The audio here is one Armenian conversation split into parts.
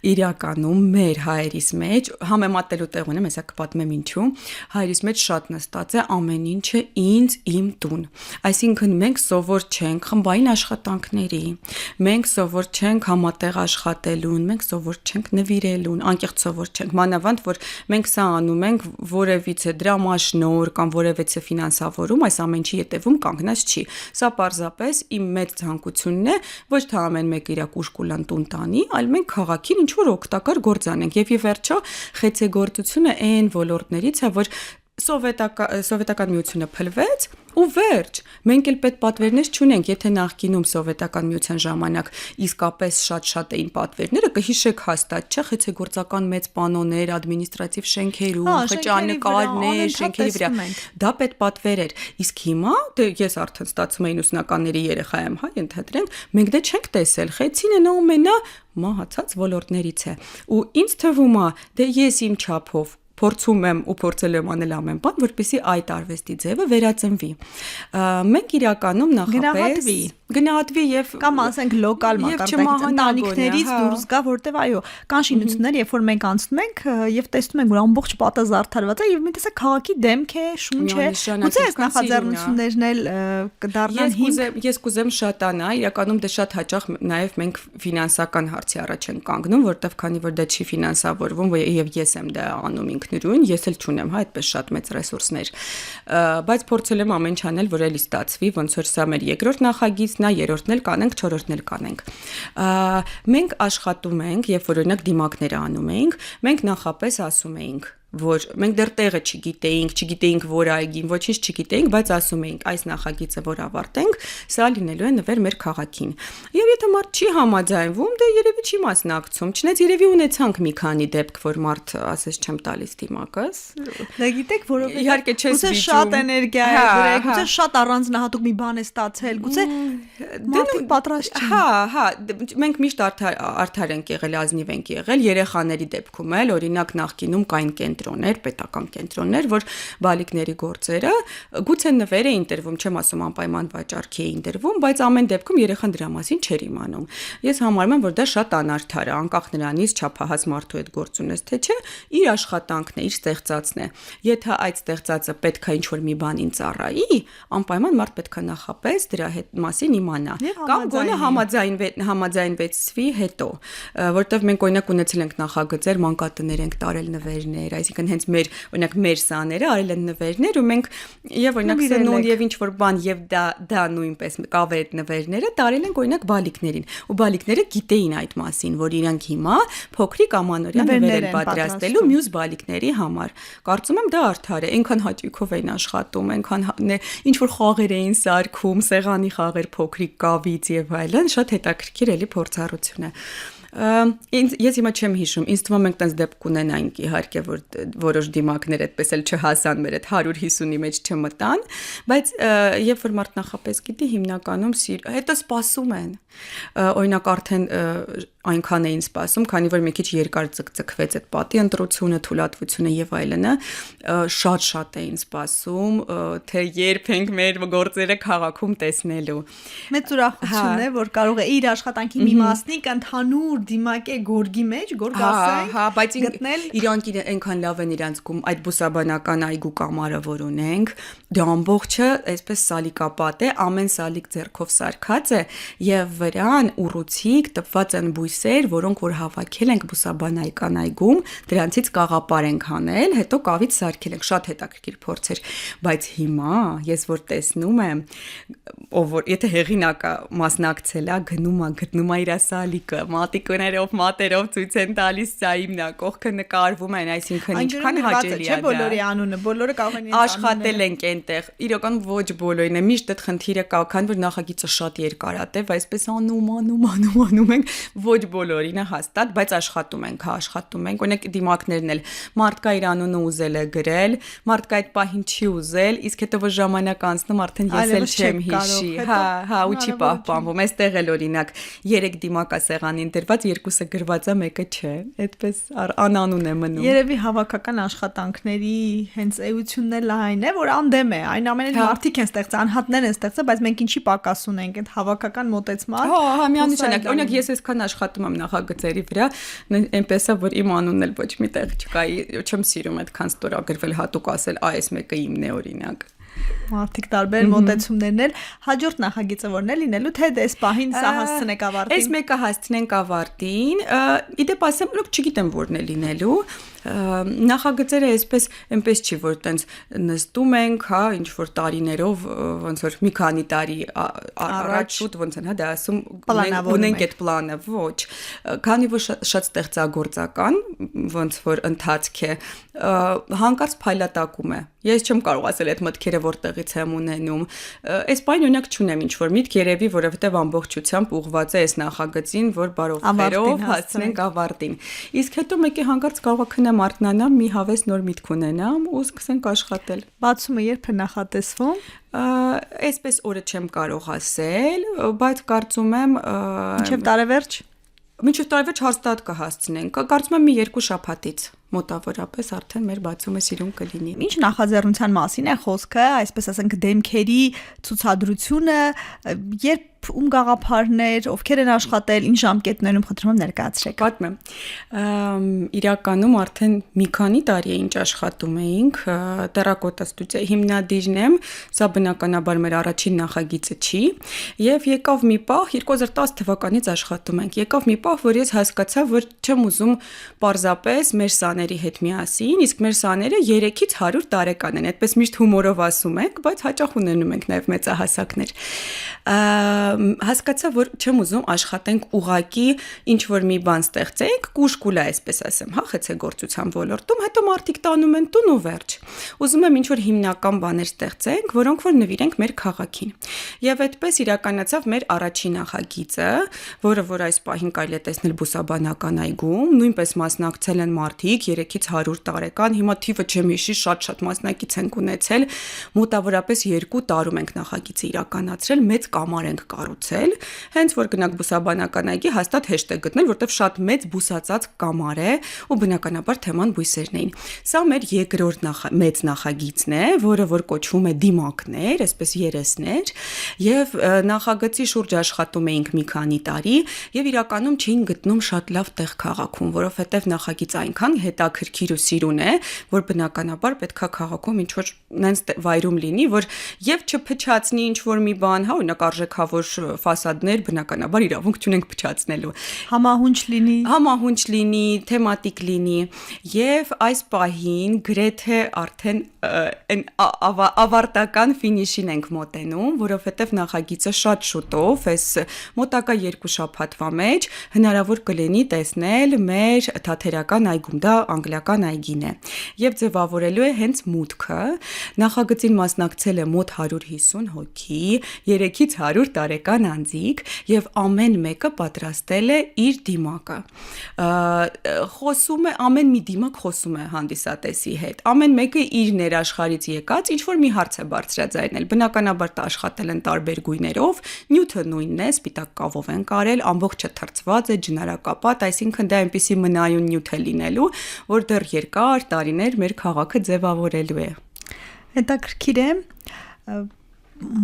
իրականում մեր հայերիս մեջ համեմատելու տեղ ունեմ, հեսա կպատմեմ ինչու, հայերիս մեջ շատ նստած է ամեն ինչը ինձ, իմ տուն։ Այսինքն մենք սովոր չենք խմբային աշխատանքների, մենք սովոր չենք համատեղ աշխատելուն, մենք սովոր չենք նվիրելուն, անկեղծ սովոր չենք, մանավանդ որ մենք սա անում ենք որևիցե դրամաշնոր կամ որևիցե ֆինանսավորում, այս ամեն ինչի ետևում կանգնած չի։ Սա պարզապես իմ մեծ ցանկությունն է, ոչ թե ամեն մեկ իր կուշկուլան տուն տանի, այլ մենք քաղաքին ինչ որ օգտակար գործ անենք։ Եվ ի վերջո խեցեգործությունը այն ոլորտներից է, որ սովետական միությունը փլվեց ու վերջ։ Մենք էլ պետ պատվերներ չունենք, եթե նախկինում սովետական միության ժամանակ իսկապես շատ էին պատվերները, կհիշեք հաստատ, չէ՞, խեցեգործական մեծ պանոներ, ադմինիստրատիվ շենքերում, խճանկարներ, շենքերի վրա։ Դա պետ պատվեր էր։ Իսկ հիմա, դե ես արդեն ստացում եմ ուսուցիչների երեխա եմ, հա, ենթադրենք, մենք դե չենք տեսել, խեցին են ամենա մահացած ոլորտներից է։ Ու ինձ թվում է, դե ես իմ չափով փորձում եմ ու փորձել եմ անել ամեն բան, որպեսզի այդ արվեստի ձևը վերածնվի։ Մենք իրականում նախապես գնահատվի եւ կամ ասենք լոկալ մակարդակից ընտանիքներից դուրս գա, որտեվ այո, կան շինություններ, երբ որ մենք անցնում ենք եւ տեսնում ենք, որ ամբողջ պատը զարդարված է եւ մի տեսակ քաղաքի դեմք է, շունչ է։ Գուցե այս նախաձեռնություններն էլ կդառնան հիմք։ Ես կուզեմ շատանա, իրականում դե շատ հաճախ նաեւ մենք ֆինանսական հարցի առաջ ենք կանգնում, որտեվ քանի որ դա չի ֆինանսավորվում եւ ես եմ դա անում ինքնուրույն, ես էլ չունեմ, հա, այդպես շատ մեծ ռեսուրսներ, բայց փորձել եմ ամեն ինչ անել, որ էլի ստացվի, ոնց որ սա մեր երկրորդ նախագիծն է, երրորդն էլ կանենք, չորրորդն էլ կանենք։ Մենք աշխատում ենք, երբ որ օրինակ դիմակներ անում ենք, մենք նախապես ասում էինք, որ մենք դեռ տեղը չգիտեինք որ այգին, ոչինչ չգիտեինք, բայց ասում էինք, այս նախագիծը որ ավարտենք, սա լինելու է նվեր մեր քաղաքին։ Եվ եթե մարդ չի համաձայնվում, դե երևի չի մասնակցում, չնայած երևի ունեցանք մի քանի դեպք, որ մարդ ասես չեմ տալիս դիմակս։ Դա գիտեք, որովհետեւ իհարկե չես վիճում, շատ էներգիա է դրեք, գուցե շատ առանձնահատուկ մի բան է ստացել, գուցե մարդիկ պատրաստ չեն։ Հա, մենք միշտ արդար ենք եղել, ազնիվ ենք եղել, երեխաների դեպքում էլ, օրինակ նախկինում կային կենտրոններ, պետական կենտրոններ, որ բալիկների գործերը գուցե նվեր էին տրվում, չեմ ասում անպայման վաճառքի էին տրվում, բայց ամեն դեպքում երեխան դրա մասին չէր իմանում։ Ես համարում եմ, որ դա շատ անարդար է, անկախ նրանից չափահաս մարդու հետ գործ ունես թե չէ, իր աշխատանքն է, իր ստեղծածն է։ Եթե այդ ստեղծածը պետք է ինչ-որ մի բանին ծառայի, անպայման մարդ պետք է նախապես դրա հետ մասին իմանա, կամ գոնե համաձայնվեցվի հետո, որտեղ մենք օրինակ ունեցել ենք նախագծեր, մանկատներ ենք տարել նվերներ, այսինքն հենց մեր օրինակ մեր սաները արել են նվերներ ու մենք եւ օրինակ սնուն եւ ինչ որ բան եւ դա նույնպես կավե այդ նվերները տարել ենք օրինակ բալիկներին ու բալիկները գիտեին այդ մասին, որ իրանք հիմա փոքրիկ ամանորյա նվեր են պատրաստելու մյուս բալիկների համար։ Կարծում եմ դա արդար է, այնքան հաճույքով էին աշխատում, այնքան ինչ որ խաղեր էին սարքում, սեղանի խաղեր փոքրիկ կավից եւ այլն, շատ հետաքրքիր էլի փորձառություն է։ Ես հիմա չեմ հիշում, ինձ թվում է մենք տենց դեպք ունենայինք իհարկե, որ որոշ դիմակներ այդպես էլ չհասան մեր այդ 150-ի մեջ չմտան, բայց երբ որ մարդ նախապես գիտի, հիմնականում հետո սպասում են, օրինակ արդեն այնքան էին սպասում, քանի որ մի քիչ երկար ցկցկվեց այդ պատի ընտրությունը, թույլատվությունը եւ այլնը, շատ էին սպասում, թե երբ ենք մեր գործերը քաղաքում տեսնելու։ Մեծ ուրախություն է, որ կարող է իր աշխատանքի մի մասնիկ ընդհանուր դիմակե գորգի մեջ, գորգասենք, բայց գտնել իրանք այնքան լավ են իրանք գում այդ բուսաբանական այգու կամարը, որ ունենք, դա ամբողջը այսպես սալիկապատ է, ամեն սալիկ ձեռքով սարքած է եւ վրան ուռուցիկ տպված են բույսեր, որոնք որ հավաքել ենք բուսաբանական այգում, դրանցից կաղապար ենք հանել, հետո կավից սարքել ենք, շատ հետաքրքիր փորձ էր, բայց հիմա ես որ տեսնում եմ, ով որ եթե հեղինակը մասնակցել է, գտնում է իր սալիկը, մատիկներով, մատերով ցույց են տալիս, սա իմն է, կողքը նկարվում են, այսինքն ինչքան հաճելի է դա։ Բոլորի անունը, բոլորը կարող են աշխատել ենք այնտեղ, իրական ոչ բոլորին է, միշտ այդ խնդիրը կա, քանի որ նախագիծը շատ երկարատև, այսպես անում ենք, ոչ բոլորին է հաստատ, բայց աշխատում ենք, օրինակ դիմակներն էլ մարդկա իր անունը ուզել է գրել, մարդկա այդ պահին չի ուզել, իսկ հետո որ ժամանակ անցնում արդեն ես էլ չեմ հիշի, ու չի պահպանվում, այստեղ էլ օրինակ 3 դիմակ է սեղանին դրված, 2-ը գրված է, մեկը չէ, այդպես անանուն է մնում։ Երևի հավաքական աշխատանքների հենց էությունն էլ այն է, որ անդեմ է, այն ամենից մարդիկ են ստեղծել, անհատներ են ստեղծել, բայց մենք ինչի պակաս ունենք այդ հավաքական մոտեցման։ Միանշանակ, օրինակ ես այսքան աշխատում եմ նախագծերի վրա, այնպես է որ իմ անունն էլ ոչ միտեղ չկա, չեմ սիրում այդքան ստորագրվել հատուկ ասել, այս մեկը իմն է օրինակ։ Մարդիկ տարբեր մոտեցումներն էլ հաջորդ նախագիծը որն է լինելու թե դες պահին սա հասցնենք ավարտին։ Այս մեկը հասցնենք ավարտին։ Իդեպ ասեմ, լուք չգիտեմ որն է լինելու։ Նախագծերը այնպես չի որ տենց նստում ենք, հա, ինչ որ տարիներով ոնց որ մի քանի տարի առաջ շուտ ոնց են հա դա ասում ունենք այդ պլանը, ոչ։ Քանի որ շատ ստեղծագործական ոնց որ ընթացք է, հանկարծ փայլատակում է։ Ես չեմ կարող ասել այդ մտքերը որտեղից եմ ունենում։ Այս բանը օրինակ չունեմ ինչ որ միտք երևի, որովհետև ամբողջությամբ ուղղված է այս նախագծին, որ բարողերով հասցնենք ավարտին։ Իսկ հետո մեկի հանկարծ կարող է քնեմ արթնանամ, մի հավես նոր միտք ունենամ ու սկսենք աշխատել։ Բացումը երբ է նախատեսվում։ Այսպես օրը չեմ կարող ասել, բայց կարծում եմ մինչև տարեվերջ։ Մինչև տարեվերջ հաստատ կհասցնենք։ Կարծում եմ մի 2 շաբաթից մոտավորապես արդեն մեր բացումը սիրուն կլինի։ Ինչ նախաձեռնության մասին է խոսքը, այսպես ասենք դեմքերի ցուցադրությունը, երբ ում գաղափարներ, ովքեր են աշխատել, ինչ ժամկետներում խնդրում եմ ներկայացրեք։ Պատմեմ։ Իրականում արդեն մի քանի տարի է ինչ աշխատում էինք, տերակոտա ստուդիայի հիմնադիրն եմ, սա բնականաբար մեր առաջին նախագիծը չի, եւ եկավ մի պահ 2010 թվականից աշխատում ենք։ Եկավ մի պահ, որ ես հասկացա, որ չեմ ուզում պարզապես մեր սաների հետ միասին, իսկ մեր սաները 3-ից 100 տարեկան են, այդպես միշտ հումորով ասում ենք, բայց հաճախ ունենում ենք նաեւ մեծահասակներ։ Հասկացա, որ չեմ ուզում աշխատենք ուղակի ինչ որ մի բան ստեղծենք, կուշկուլա այսպես ասեմ, հա, խեցեգործության ոլորտում, հետո մարդիկ տանում են տուն ու վերջ։ Ուզում եմ ինչ որ հիմնական բաներ ստեղծենք, որոնք որ նվիրենք մեր քաղաքին։ Եվ այդպես իրականացավ մեր առաջին նախագիծը, որը որ այս պահին կարելի է տեսնել Բուսաբանական այգում, նույնպես մասնակցել են մարդիկ 3-ից 100 տարեկան, հիմա թիվը չեմ հիշի, շատ մասնակից ենք ունեցել, մոտավորապես 2 տարում ենք նախագիծը իրականացրել, մեծ կամար ենք կառուցել, հենց որ գնանք Բուսաբանական այգի, հաստատ հեշտ է գտնել, որտեղ շատ մեծ բուսածած կամար է ու բնականաբար թեման բույսերն էին։ Սա մեր երկրորդ մեծ նախագիծն է, որը որ կոչվում է Դիմակներ, այսպես երեսներ, եւ նախագծի շուրջ աշխատում էինք մի քանի տարի եւ իրականում չէին գտնում շատ լավ տեղ քաղաքում, որովհետեւ նախագիծը այնքան հետաքրքիր ու սիրուն է, որ բնականաբար պետքա քաղաքում ինչ որ նենց վայրում լինի, որ եւ չփչացնի ինչ որ մի բան, հա, օրինակ արժեքավոր ֆասադներ բնականաբար իրավունք չունենք փչացնելու։ Համահունչ լինի, թեմատիկ լինի եւ այս պահին գրեթե արդեն ավարտական ֆինիշին ենք մոտենում, որովհետեւ նախագիծը շատ շուտով, այս մոտակա 2 շաբաթվա մեջ հնարավոր կլինի տեսնել մեր թատերական այգում, դա անգլիական այգին է։ Եվ ձևավորելու է հենց մուտքը, նախագծին մասնակցել է մոտ 150 հոգի, 3-ից 100 տարեկան անձիկ եւ ամեն մեկը պատրաստել է իր դիմակը։ Խոսում է ամեն մի դիմակ խոսում է հանդիսատեսի հետ։ Ամեն մեկը իր ներաշխարից եկած ինչ որ մի հարց է բարձրաձայնել։ Բնականաբար դա աշխատել են տարբեր գույներով, նյութը նույնն է, սպիտակ կավով են կարել, ամբողջը թրծված է, ջնարակապատ, այսինքն դա այնպիսի մնայուն նյութ է լինելու, որ դեռ երկար տարիներ մեր քաղաքը ձևավորելու է։ Հետաքրքիր է,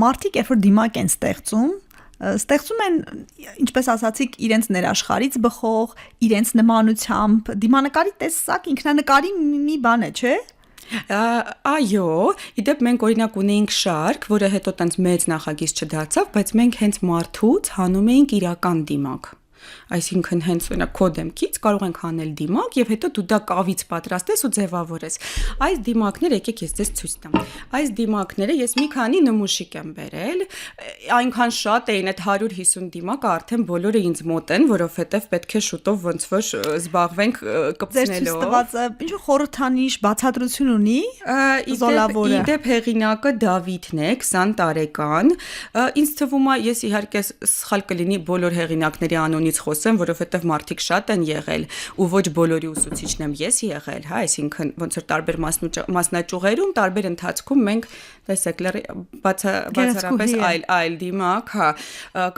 մարդիկ երբ որ դիմակ են ստեղծում են, ինչպես ասացիք, իրենց ներաշխարից բխող, իրենց նմանությամբ, դիմանկարի տեսակ ինքնանկարի մի բան է, չէ՞։ Այո, իդեպ մենք օրինակ ունեինք շարք, որը հետո տենց մեծ նախագիծ չդարձավ, բայց մենք հենց մարդուց հանում էինք իրական դիմակ։ Այսինքն հենց օրինակ քո դեմքից կարող ենք անել դիմակ եւ հետո դու դա կավից պատրաստես ու ձևավորես։ Այս դիմակները եկեք ես ձեզ ցույց տամ։ Այս դիմակները ես մի քանի նմուշիկ եմ բերել, այնքան շատ էին այդ 150 դիմակը արդեն բոլորը ինձ մոտ են, որովհետեւ պետք է շուտով ոնց որ զբաղվենք կպցնելով։ Ինչ խորհրդանիշ բացատրություն ունի զոլավորը։ Իդեպ հեղինակը Դավիթն է, 20 տարեկան։ Ինձ թվում է, ես իհարկե սխալ կլինի բոլոր հեղինակների անունից խոսեմ, որովհետև մարդիկ շատ են եղել ու ոչ բոլորի ուսուցիչն եմ ես եղել, հա, այսինքն ոնց որ տարբեր մասնաճյուղերում, տարբեր ընթացքում մենք տեսեք բացառապես այլ դիմակ, հա,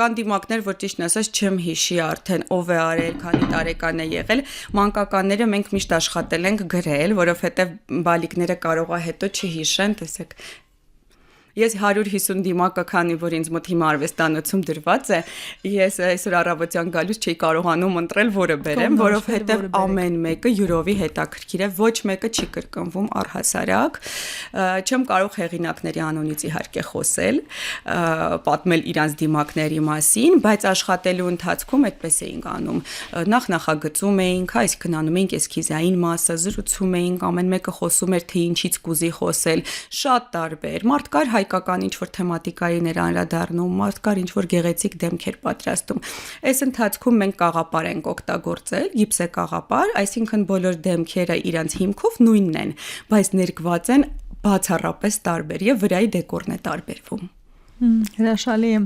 կան դիմակներ, որ ճիշտն ասած չեմ հիշի արդեն ով է արել, քանի տարեկան է եղել, մանկականները մենք միշտ աշխատել ենք գրել, որովհետև բալիկները կարող է հետո չհիշեն, տեսեք Ես 150 դիմակը, քանի որ ինձ մոտ հիմա արվեստանոցում դրված է, ես այսօր առավոտյան գալուց չի կարողանում ընտրել որը բերեմ, որովհետև ամեն մեկը յուրովի հետաքրքիր է, ոչ մեկը չի կրկնվում առհասարակ։ Չեմ կարող հեղինակների անունից իհարկե խոսել, պատմել իրանց դիմակների մասին, բայց աշխատելու ընթացքում այդպես էինք անում։ Նախ նախագծում էինք, այսինքն անում էինք էսքիզային մասը, զրուցում էինք, ամեն մեկը խոսում էր, թե ինչից կուզի խոսել, շատ տարբեր։ Մարդ կար հայկական ինչ-որ թեմատիկային էր անդրադառնում, մարդ կար ինչ-որ գեղեցիկ դեմքեր պատրաստում։ Այս ընթացքում մենք կաղապար ենք օգտագործել, գիպսե կաղապար, այսինքն բոլոր դեմքերը իրանց հիմքով նույնն են, բայց ներկված են բացառապես տարբեր եւ վրայի դեկորն է տարբերվում։ Հրաշալի է։